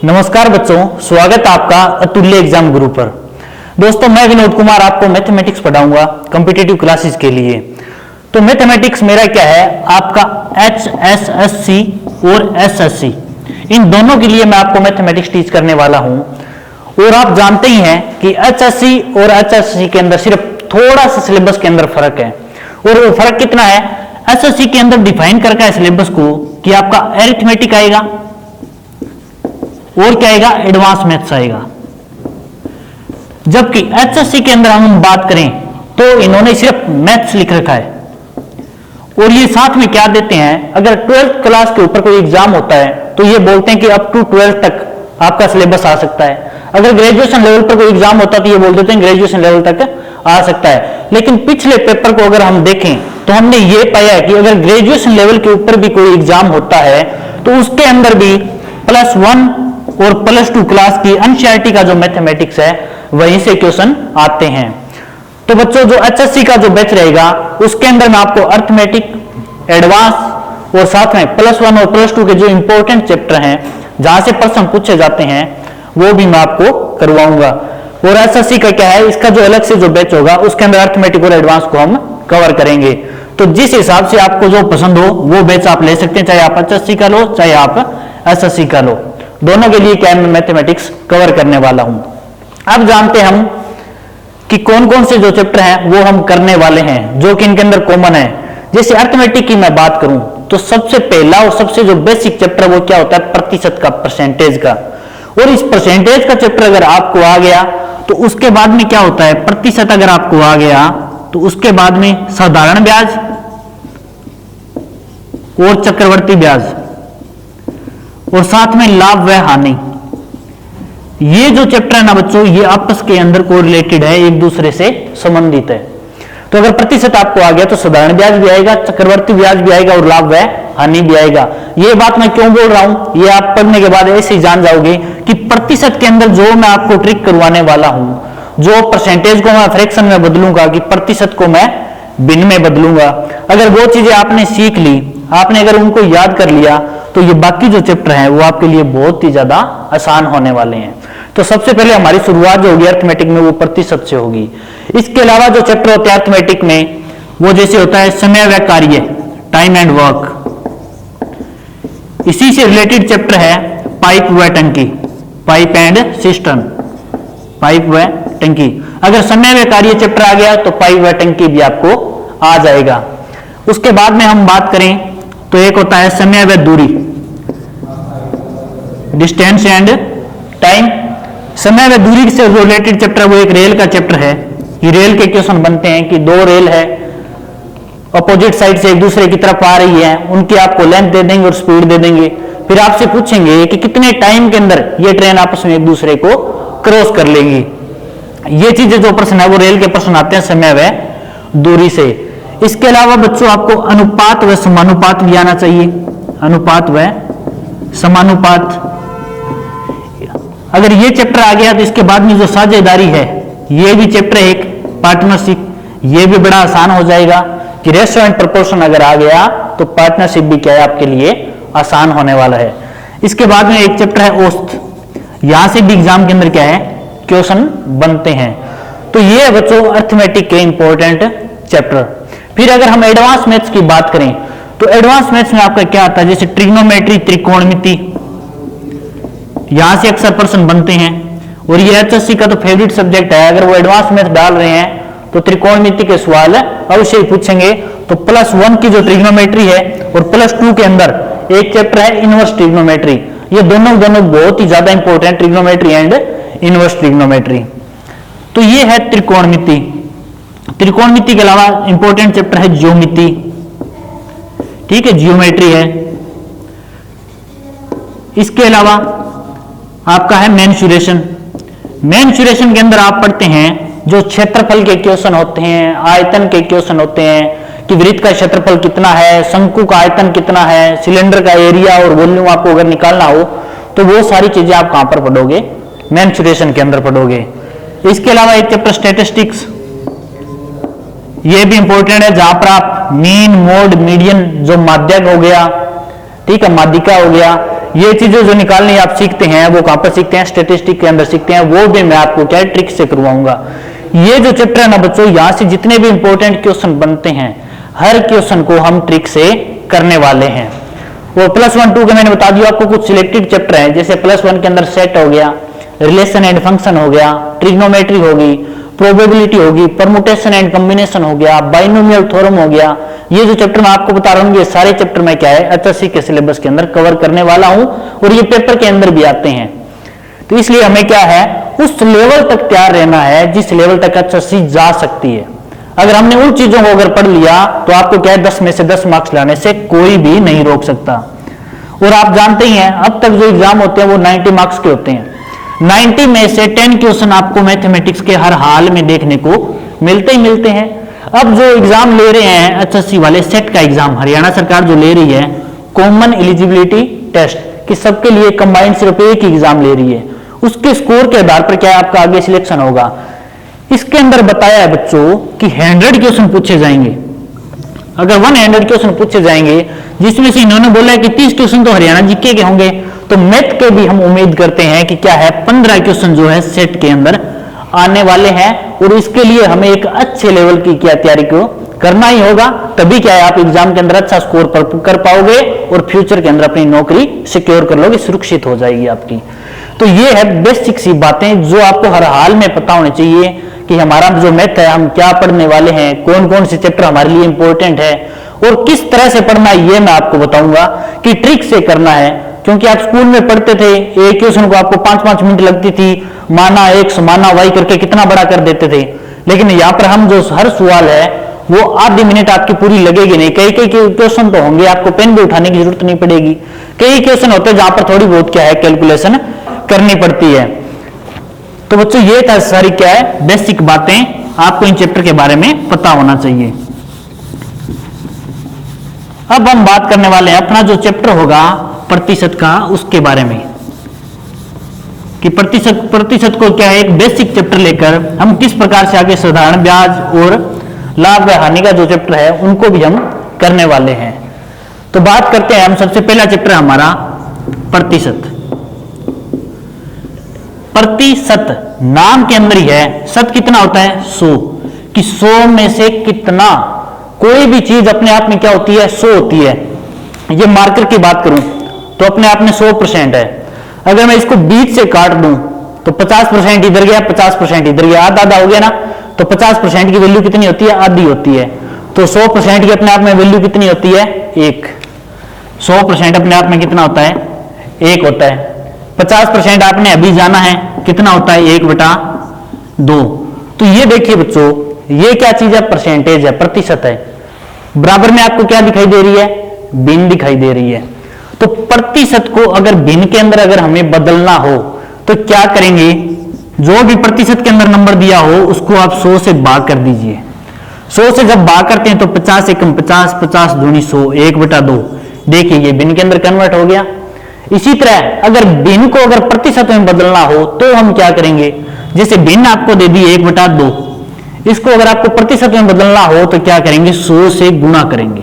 नमस्कार बच्चों, स्वागत है आपका अतुल्य एग्जाम गुरु पर। दोस्तों, मैं विनोद कुमार आपको मैथमेटिक्स पढ़ाऊंगा कॉम्पिटिटिव क्लासेस के लिए। तो मैथमेटिक्स मेरा क्या है, आपका HSSC और SSC, इन दोनों के लिए मैं आपको मैथमेटिक्स टीच करने वाला हूं। और आप जानते ही हैं कि HSC और HSC के अंदर सिर्फ थोड़ा सा सिलेबस के अंदर फर्क है। और वो फर्क कितना है, SSC के अंदर डिफाइन करके है सिलेबस को कि आपका अरिथमेटिक आएगा और क्या आएगा, एडवांस मैथ्स आएगा। जबकि HSC के अंदर हम बात करें तो इन्होंने सिर्फ मैथ्स लिख रखा है। और ये साथ में क्या देते हैं, अगर 12th क्लास के ऊपर कोई एग्जाम होता है तो ये बोलते हैं कि अप टू 12th तक आपका सिलेबस आ सकता है। अगर ग्रेजुएशन लेवल पर कोई एग्जाम होता है तो ये बोल देते हैं ग्रेजुएशन लेवल तक आ सकता है। लेकिन पिछले पेपर को अगर हम देखें तो हमने ये पाया कि अगर ग्रेजुएशन लेवल के ऊपर भी कोई एग्जाम होता है तो उसके अंदर भी +1 और +2 क्लास की एनसीईआरटी का जो मैथमेटिक्स है वहीं से क्वेश्चन आते हैं। तो बच्चों, जो HSC का जो बैच रहेगा उसके अंदर मैं आपको अरिथमेटिक, एडवांस और साथ में +1 और +2 के जो इंपॉर्टेंट चैप्टर हैं जहां से प्रश्न पूछे जाते हैं वो भी मैं आपको करवाऊंगा। और SSC का क्या है, इसका जो अलग से जो बैच होगा उसके अंदर अरिथमेटिक और एडवांस को हम कवर करेंगे। तो जिस हिसाब से आपको जो पसंद हो वो बैच आप ले सकते हैं, चाहे आप HSC का लो चाहे आप SSC का लो, दोनों के लिए क्या मैं मैथमेटिक्स कवर करने वाला हूं। अब जानते हैं हम कि कौन कौन से जो चैप्टर हैं वो हम करने वाले हैं जो कि इनके अंदर कॉमन है। जैसे अरिथमेटिक की मैं बात करूं तो सबसे पहला और सबसे जो बेसिक चैप्टर वो क्या होता है, प्रतिशत का, परसेंटेज का। और इस परसेंटेज का चैप्टर अगर आपको आ गया तो उसके बाद में क्या होता है, प्रतिशत अगर आपको आ गया तो उसके बाद में साधारण ब्याज और चक्रवर्ती ब्याज और साथ में लाभ व हानि, ये जो चैप्टर है ना बच्चों, ये आपस के अंदर कोरिलेटेड है, एक दूसरे से संबंधित है। तो अगर प्रतिशत आपको आ गया तो साधारण ब्याज भी आएगा, चक्रवर्ती ब्याज भी आएगा और लाभ व हानि भी आएगा। ये बात मैं क्यों बोल रहा हूं, ये आप पढ़ने के बाद ऐसे ही जान जाओगे कि प्रतिशत के अंदर जो मैं आपको ट्रिक करवाने वाला हूं, जो परसेंटेज को मैं फ्रैक्शन में बदलूंगा कि प्रतिशत को मैं भिन्न में बदलूंगा, अगर वो चीजें आपने सीख ली, आपने अगर उनको याद कर लिया तो ये बाकी जो चैप्टर हैं वो आपके लिए बहुत ही ज्यादा आसान होने वाले हैं। तो सबसे पहले हमारी शुरुआत जो होगी अरिथमेटिक में वो प्रतिशत से होगी। इसके अलावा जो चैप्टर होते हैं अरिथमेटिक में वो जैसे होता है समय व कार्य, टाइम एंड वर्क। इसी से रिलेटेड चैप्टर है पाइप व टंकी, पाइप एंड सिस्टम, पाइप व टंकी। अगर समय व कार्य चैप्टर आ गया तो पाइप व टंकी भी आपको आ जाएगा। उसके बाद में हम बात करें तो एक होता है समय व दूरी, डिस्टेंस एंड टाइम। समय व दूरी से रिलेटेड चैप्टर वो एक रेल का चैप्टर है। ये रेल के क्वेश्चन बनते हैं कि दो रेल है, अपोजिट साइड से एक दूसरे की तरफ आ रही है, उनकी आपको लेंथ दे देंगे और स्पीड दे देंगे, फिर आपसे पूछेंगे कि कितने टाइम के अंदर ये ट्रेन आपस में एक दूसरे को क्रॉस कर लेंगी। ये चीजें जो प्रश्न है वो रेल के प्रश्न आते हैं समय व दूरी से। इसके अलावा बच्चों आपको अनुपात व समानुपात भी आना चाहिए, अनुपात व समानुपात। अगर ये चैप्टर आ गया तो इसके बाद में जो साझेदारी है ये भी चैप्टर है, एक पार्टनरशिप, ये भी बड़ा आसान हो जाएगा कि रेशियो एंड प्रोपोर्शन अगर आ गया तो पार्टनरशिप भी क्या है आपके लिए आसान होने वाला है। इसके बाद में एक चैप्टर है औसत, यहां से भी एग्जाम के अंदर क्या है क्वेश्चन बनते हैं। तो ये है बच्चों अरिथमेटिक के इंपॉर्टेंट चैप्टर। फिर अगर हम एडवांस मैथ्स की बात करें तो एडवांस मैथ्स में आपका क्या आता है, जैसे ट्रिग्नोमेट्री, त्रिकोणमिति, यहां से अक्सर प्रश्न बनते हैं। और ये HSC का तो फेवरेट सब्जेक्ट है, अगर वो एडवांस मैथ डाल रहे हैं तो त्रिकोणमिति के सवाल अवश्य ही पूछेंगे। तो +1 की जो ट्रिग्नोमेट्री है और +2 के अंदर एक चैप्टर है इनवर्स ट्रिग्नोमेट्री, ये दोनों बहुत ही ज्यादा important, trigonometry and inverse trigonometry. तो ये है त्रिकोणमिति। त्रिकोणमिति के अलावा इंपॉर्टेंट चैप्टर है ज्योमिति, ठीक है, जियोमेट्री है। इसके अलावा आपका है मेंसुरेशन। मेंसुरेशन के अंदर आप पढ़ते हैं जो क्षेत्रफल के क्वेश्चन होते हैं, आयतन के क्वेश्चन होते हैं कि वृत्त का क्षेत्रफल कितना है, शंकु का आयतन कितना है, सिलेंडर का एरिया और वॉल्यूम आपको अगर निकालना हो तो वो सारी चीजें आप कहां पर पढ़ोगे, मेंसुरेशन के अंदर पढ़ोगे। इसके अलावा एक चैप्टर स्टैटिस्टिक्स, ये भी इंपॉर्टेंट है, जहां पर आप मीन, मोड, मीडियन, जो माध्यक हो गया, ठीक है, माध्यिका हो गया, ये चीजें जो निकालनी आप सीखते हैं वो कहां पर सीखते हैं, स्टेटिस्टिक के अंदर सीखते हैं, वो भी मैं आपको क्या ट्रिक से करवाऊंगा। ये जो चैप्टर है ना बच्चों, यहां से जितने भी इंपॉर्टेंट क्वेश्चन बनते हैं हर क्वेश्चन को हम ट्रिक से करने वाले हैं। वो +1 2 के मैंने बता दिया आपको, कुछ सिलेक्टेड चैप्टर है, जैसे +1 के अंदर सेट हो गया, रिलेशन एंड फंक्शन हो गया, ट्रिग्नोमेट्री होगी, प्रोबेबिलिटी होगी, परमुटेशन एंड कॉम्बिनेशन हो गया, बाइनोमियल थ्योरम हो गया। ये जो चैप्टर मैं आपको बता रहा हूँ ये सारे चैप्टर मैं क्या है एचएससी के सिलेबस के अंदर कवर करने वाला हूं और ये पेपर के अंदर भी आते हैं। तो इसलिए हमें क्या है उस लेवल तक तैयार रहना है जिस लेवल तक एचएससी जा सकती है। अगर हमने उन चीजों को अगर पढ़ लिया तो आपको क्या है 10 में से 10 मार्क्स लाने से कोई भी नहीं रोक सकता। और आप जानते ही हैं अब तक जो एग्जाम होते हैं वो 90 मार्क्स के होते हैं। 90 में से 10 क्वेश्चन आपको मैथमेटिक्स के हर हाल में देखने को मिलते ही मिलते हैं। अब जो एग्जाम ले रहे हैं एचएससी वाले, सेट का एग्जाम हरियाणा सरकार जो ले रही है, कॉमन एलिजिबिलिटी टेस्ट, कि सबके लिए कंबाइंड सिर्फ एक ही एग्जाम ले रही है, उसके स्कोर के आधार पर क्या है आपका आगे सिलेक्शन होगा। इसके अंदर बताया है बच्चों कि 100 क्वेश्चन पूछे जाएंगे। अगर 100 क्वेश्चन पूछे जाएंगे जिसमें से इन्होंने बोला है कि 30 क्वेश्चन तो हरियाणा जीके के होंगे, तो मैथ के भी हम उम्मीद करते हैं कि क्या है 15 क्वेश्चन जो है सेट के अंदर आने वाले हैं। और इसके लिए हमें एक अच्छे लेवल की क्या तैयारी को करना ही होगा, तभी क्या है आप एग्जाम के अंदर अच्छा स्कोर कर पाओगे और फ्यूचर के अंदर अपनी नौकरी सिक्योर कर लोगे, सुरक्षित हो जाएगी आपकी। तो ये है बेसिक सी बातें जो आपको हर हाल में पता होनी चाहिए कि हमारा जो मैथ है हम क्या पढ़ने वाले हैं, कौन कौन से चैप्टर हमारे लिए इंपॉर्टेंट है और किस तरह से पढ़ना है ये मैं आपको बताऊंगा कि ट्रिक से करना है। क्योंकि आप स्कूल में पढ़ते थे एक क्वेश्चन को आपको 5-5 मिनट लगती थी, माना x माना y करके कितना बड़ा कर देते थे, लेकिन यहाँ पर हम जो हर सवाल है वो आधी मिनट आपकी पूरी लगेगी नहीं। कई कई क्वेश्चन तो होंगे आपको पेन भी उठाने की जरूरत नहीं पड़ेगी, कई क्वेश्चन होते हैं जहां पर थोड़ी बहुत क्या है कैलकुलेशन करनी पड़ती है। तो बच्चों ये था सारी क्या है बेसिक बातें आपको इन चैप्टर के बारे में पता होना चाहिए। अब हम बात करने वाले हैं अपना जो चैप्टर होगा प्रतिशत का, उसके बारे में कि प्रतिशत को क्या है एक बेसिक चैप्टर लेकर हम किस प्रकार से आगे साधारण ब्याज और लाभ व हानि का जो चैप्टर है उनको भी हम करने वाले हैं। तो बात करते हैं हम, सबसे पहला चैप्टर हमारा प्रतिशत। प्रतिशत नाम के अंदर ही है, शत कितना होता है 100, कि 100 में से कितना, कोई भी चीज अपने आप में क्या होती है 100 होती है। ये मार्कर की बात करूं तो अपने आप में 100% है। अगर मैं इसको बीच से काट दूं तो 50% इधर गया 50% इधर गया, आधा आधा हो गया ना, तो 50% की वैल्यू कितनी होती है आधी होती है। तो 100% की अपने आप में वैल्यू कितनी होती है 1। 100% अपने आप में कितना होता है 1 होता है। 50% आपने अभी जाना है कितना होता है 1/2। तो ये देखिए बच्चों ये क्या चीज है परसेंटेज है, प्रतिशत है। बराबर में आपको क्या दिखाई दे रही है भिन्न दिखाई दे रही है। तो प्रतिशत को अगर भिन्न के अंदर अगर हमें बदलना हो तो क्या करेंगे, जो भी प्रतिशत के अंदर नंबर दिया हो उसको आप 100 से भाग कर दीजिए। 100 से जब भाग करते हैं तो 50 एकम 50, 50 दूनी 100, 1/2। देखिए ये भिन्न के अंदर कन्वर्ट हो गया। इसी तरह अगर भिन्न को अगर प्रतिशत में बदलना हो तो हम क्या करेंगे, जैसे भिन्न आपको दे दी 1/2, इसको अगर आपको प्रतिशत में बदलना हो तो क्या करेंगे 100 से गुणा करेंगे।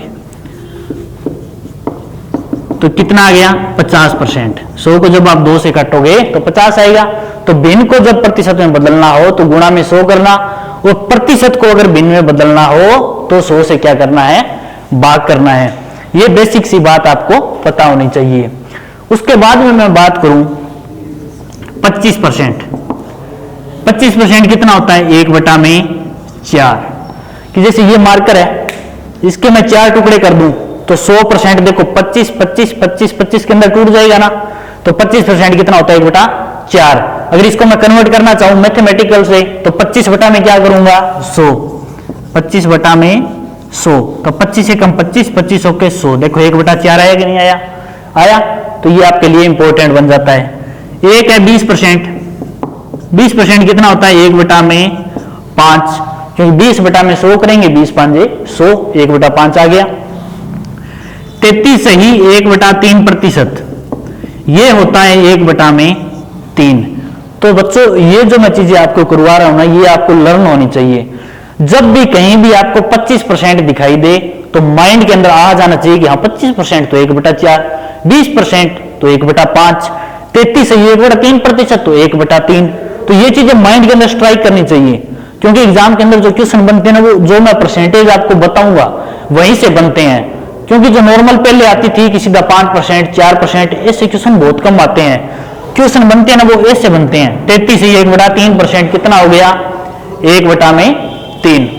तो कितना आ गया 50%। 100 को जब आप 2 से काटोगे तो 50 आएगा। तो भिन्न को जब प्रतिशत में बदलना हो तो गुणा में 100 करना, और प्रतिशत को अगर भिन्न में बदलना हो तो 100 से क्या करना है भाग करना है। ये बेसिक सी बात आपको पता होनी चाहिए। उसके बाद में मैं बात करूं 25%। 25% कितना होता है 1/4, कि जैसे ये मार्कर है इसके मैं 4 टुकड़े कर दूं तो 100% देखो 25, 25, 25, 25 के अंदर टूट जाएगा ना, तो 25% कितना होता है 1/4। अगर इसको मैं कन्वर्ट करना चाहूं मैथमेटिकल से तो 25 बटा में क्या करूंगा 100, 25 बटा में 100, तो 25 से कम 25, 25 होके 100। देखो 1/4 आया कि नहीं आया, आया। तो ये आपके लिए इंपॉर्टेंट बन जाता है। एक है 20%। 20% कितना होता है 1/5, क्योंकि 20/100 करेंगे 20×5 100, 1/5 आ गया। 33 सही 1/3%, ये होता है 1/3। तो बच्चों ये जो मैं चीजें आपको करवा रहा हूं ना ये आपको लर्न होनी चाहिए। जब भी कहीं भी आपको 25% दिखाई दे तो माइंड के अंदर आ जाना चाहिए कि हाँ 25% तो 1/4, 20% तो 1/5, 33 सही 1/3%, तो 1/3। तो ये चीजें माइंड के अंदर स्ट्राइक करनी चाहिए, क्योंकि एग्जाम के अंदर जो क्वेश्चन बनते हैं ना, वो जो मैं परसेंटेज आपको बताऊंगा वहीं से बनते हैं। क्योंकि जो नॉर्मल पहले आती थी कि सीधा 5%, 4%, ऐसे क्वेश्चन बहुत कम आते हैं। क्वेश्चन बनते हैं ना, वो ऐसे बनते हैं। 33 सही 1/3%, कितना हो गया 1/3।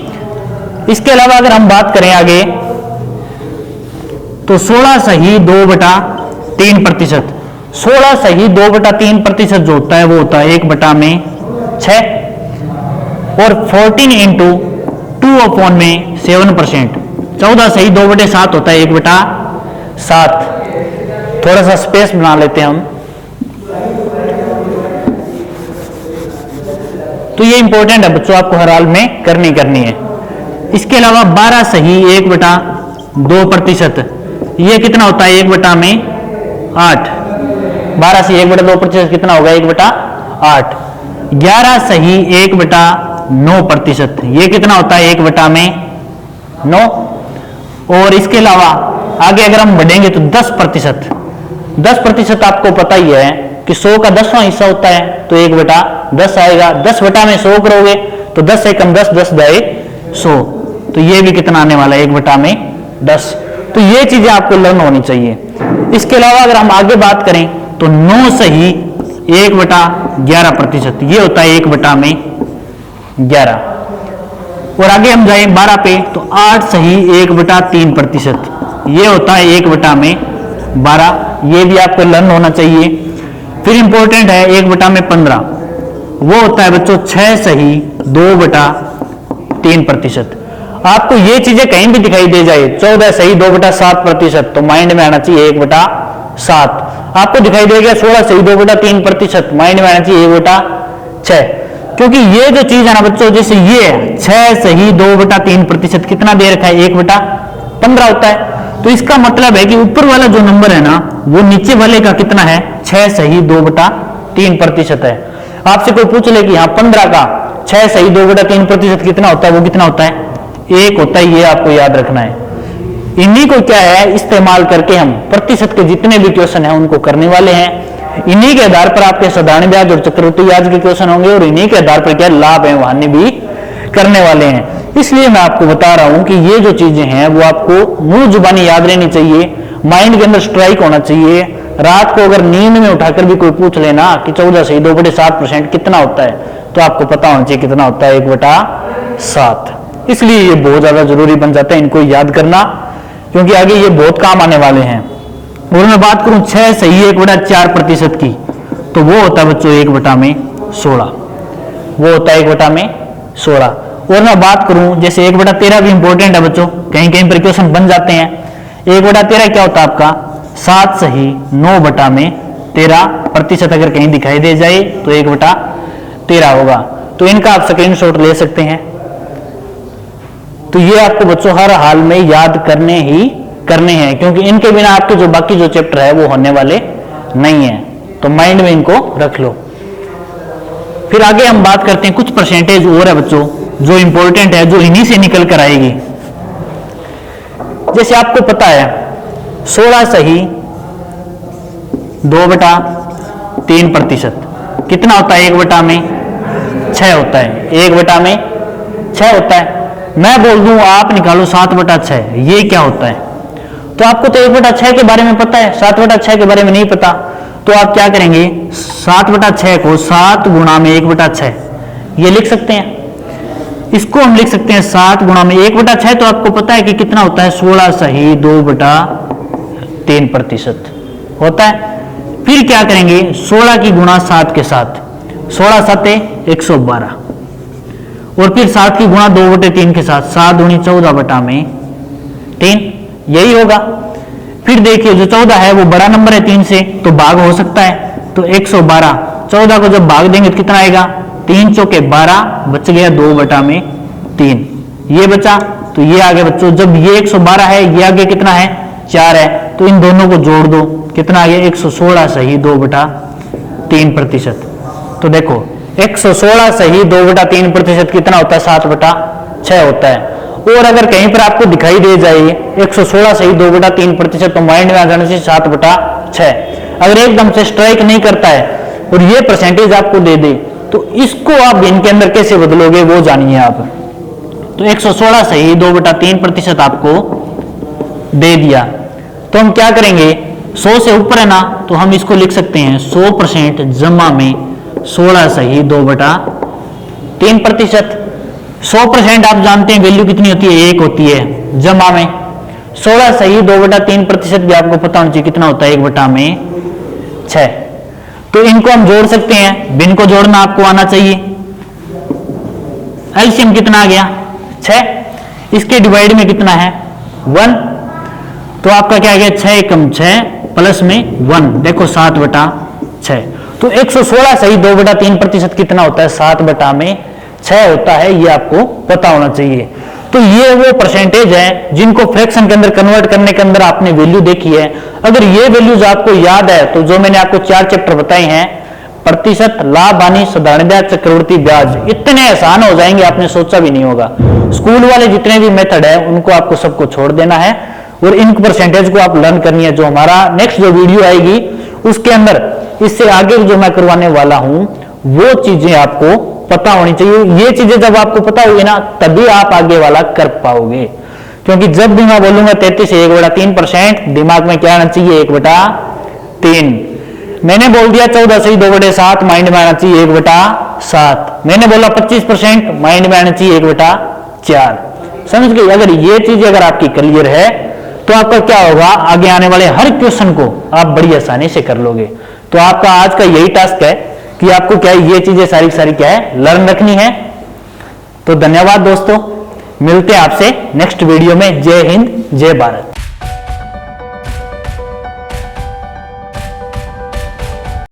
इसके अलावा अगर हम बात करें आगे, तो 16 सही 2/3%। 16 सही 2/3% जो होता है वो होता है 1/6। और 14 इंटू 2/7%, 14 सही 2/7 होता है 1/7। थोड़ा सा स्पेस बना लेते हैं हम। तो ये इंपॉर्टेंट है बच्चों, आपको हर हाल में करनी है। इसके अलावा 12 सही 1/2%, ये कितना होता है 1/8। 12 सही 1/2% कितना होगा 1/8। 11 सही 1/9%, ये कितना होता है 1/9। और इसके अलावा आगे अगर हम बढ़ेंगे तो 10%, 10% आपको पता ही है कि 100 का 10वां हिस्सा होता है, तो 1/10 आएगा। 10/100 करोगे तो 10 से कम 10, 10 दाए 100, तो ये भी कितना आने वाला है 1/10। तो ये चीजें आपको लर्न होनी चाहिए। इसके अलावा अगर हम आगे बात करें तो 9 सही 1/11%, ये होता है 1/11। और आगे हम जाए 12 पे तो 8 सही 1/3%, ये होता है 1/12। ये भी आपको लर्न होना चाहिए। फिर इंपॉर्टेंट है 1/15, वो होता है बच्चों 6 सही 2/3%। आपको ये चीजें कहीं भी दिखाई दे जाए, 14 सही 2/7%, तो माइंड में आना चाहिए 1/7। आपको दिखाई देगा 16 सही 2/3%, माइंड में आना चाहिए 1/6। क्योंकि ये जो चीज है ना बच्चों, जैसे ये 6 सही 2/3% कितना दे रखा है 1/15 होता है। तो इसका मतलब है कि ऊपर वाला जो नंबर है ना, वो नीचे वाले का कितना है 6 सही 2/3% है। आपसे कोई पूछ ले कि हाँ 15 का 6 सही 2/3% कितना होता है, वो कितना होता है 1 होता है। ये आपको याद रखना है। इन्हीं को क्या है इस्तेमाल करके हम प्रतिशत के जितने भी क्वेश्चन हैं उनको करने वाले हैं। इन्हीं के आधार पर आपके साधारण ब्याज और चक्रवृद्धि ब्याज के क्वेश्चन होंगे, और इन्हीं के आधार पर क्या लाभ है हानि भी करने वाले हैं। इसलिए मैं आपको बता रहा हूं कि ये जो चीजें हैं वो आपको मुंह जुबानी याद रहनी चाहिए, माइंड के अंदर स्ट्राइक होना चाहिए। रात को अगर नींद में उठाकर भी कोई पूछ लेना कि 14 सही 2/7% कितना होता है, तो आपको पता होना चाहिए कितना होता है 1/7। इसलिए ये बहुत ज्यादा जरूरी बन जाता है इनको याद करना, क्योंकि आगे ये बहुत काम आने वाले हैं। और मैं बात करूं 6 सही 1/4% की, तो वो होता है बच्चों 1/16, वो होता है 1/16। और मैं बात करूं जैसे 1/13 भी इंपॉर्टेंट है बच्चों, कहीं कहीं पर क्वेश्चन बन जाते हैं। 1/13 क्या होता है आपका 7 सही 9/13%, अगर कहीं दिखाई दे जाए तो 1/13 होगा। तो इनका आप स्क्रीनशॉट ले सकते हैं। तो ये आपको बच्चों हर हाल में याद करने हैं, क्योंकि इनके बिना आपके जो बाकी जो चैप्टर है वो होने वाले नहीं है। तो माइंड में इनको रख लो। फिर आगे हम बात करते हैं कुछ परसेंटेज और है बच्चों जो इंपॉर्टेंट है, जो इन्हीं से निकल कर आएगी। जैसे आपको पता है 16 सही 2/3% कितना होता है 1/6 होता है, 1/6 होता है। मैं बोल दूं आप निकालो 7/6, ये क्या होता है? तो आपको तो 1/6 के बारे में पता है, 7/6 के बारे में नहीं पता। तो आप क्या करेंगे 7/6 को 7 गुणा में 1/6 ये लिख सकते हैं। इसको हम लिख सकते हैं 7 गुणा में 1/6, तो आपको पता है कि कितना होता है 16 सही 2/3% होता है। फिर क्या करेंगे 16 की गुणा 7 के साथ, 16 7 112, और फिर 7 की गुणा 2/3 के साथ 7 दूनी 14/3, यही होगा। फिर देखिए जो 14 है वो बड़ा नंबर है 3 से, तो भाग हो सकता है, तो 112। 14 को जब भाग देंगे तो कितना आएगा 3 चौके 12, बच गया 2/3, ये बचा। तो ये आगे बच्चों जब ये 112 है, ये आगे कितना है 4 है, तो इन दोनों को जोड़ दो, कितना आ गया 116 सही 2/3%। तो देखो 116 सही 2/3% कितना होता है 7/6 होता है। और अगर कहीं पर आपको दिखाई दे जाए 116 सही 2/3%, तो माइंड में आ जाना चाहिए 7/6। अगर एकदम से स्ट्राइक नहीं करता है और ये परसेंटेज आपको दे दे तो इसको आप इनके अंदर कैसे बदलोगे वो जानिए आप। तो 116 सही 2/3% आपको दे दिया। तो हम क्या करेंगे, 100 से ऊपर है ना तो हम इसको लिख सकते हैं 100% जमा में 16 सही 2/3%। 100% आप जानते हैं वैल्यू कितनी होती है, 1 होती है, जमा में 16 सही 2/3% भी आपको पता होना चाहिए कितना होता है, 1/6। तो इनको हम जोड़ सकते हैं, भिन्न को जोड़ना आपको आना चाहिए। एलसीएम कितना आ गया 6, इसके डिवाइड में कितना है 1, तो आपका क्या आ गया 6 एकम 6 प्लस में 1, देखो 7/6। तो 116 सही 2/3% कितना होता है, 7/6 होता है, ये आपको पता होना चाहिए। तो ये वो परसेंटेज है जिनको फ्रैक्शन के अंदर कन्वर्ट करने के अंदर आपने वैल्यू देखी है। अगर ये वैल्यूज आपको याद है तो जो मैंने आपको 4 चैप्टर बताए हैं, प्रतिशत, लाभ, हानि, साधारण ब्याज, चक्रवृद्धि ब्याज, इतने आसान हो जाएंगे आपने सोचा भी नहीं होगा। स्कूल वाले जितने भी मेथड है उनको आपको सबको छोड़ देना है और इन परसेंटेज को आप लर्न करनी है। जो हमारा नेक्स्ट जो वीडियो आएगी उसके अंदर इससे आगे जो मैं करवाने वाला हूं वो चीजें आपको पता होनी चाहिए। ये चीजें जब आपको पता होगी ना तभी आप आगे वाला कर पाओगे, क्योंकि जब भी मैं बोलूंगा 33 से 1/3%, दिमाग में क्या आना चाहिए 1/3। मैंने बोल दिया 14 से 2/7, माइंड में आना चाहिए 1/7। मैंने बोला 25%, माइंड में आना चाहिए 1/4। समझ गए? अगर ये चीज अगर आपकी क्लियर है तो आपका क्या होगा, आगे आने वाले हर क्वेश्चन को आप बड़ी आसानी से कर लोगे। तो आपका आज का यही टास्क है कि आपको क्या है ये चीजें सारी क्या है लर्न रखनी है। तो धन्यवाद दोस्तों, मिलते हैं आपसे नेक्स्ट वीडियो में। जय हिंद, जय भारत।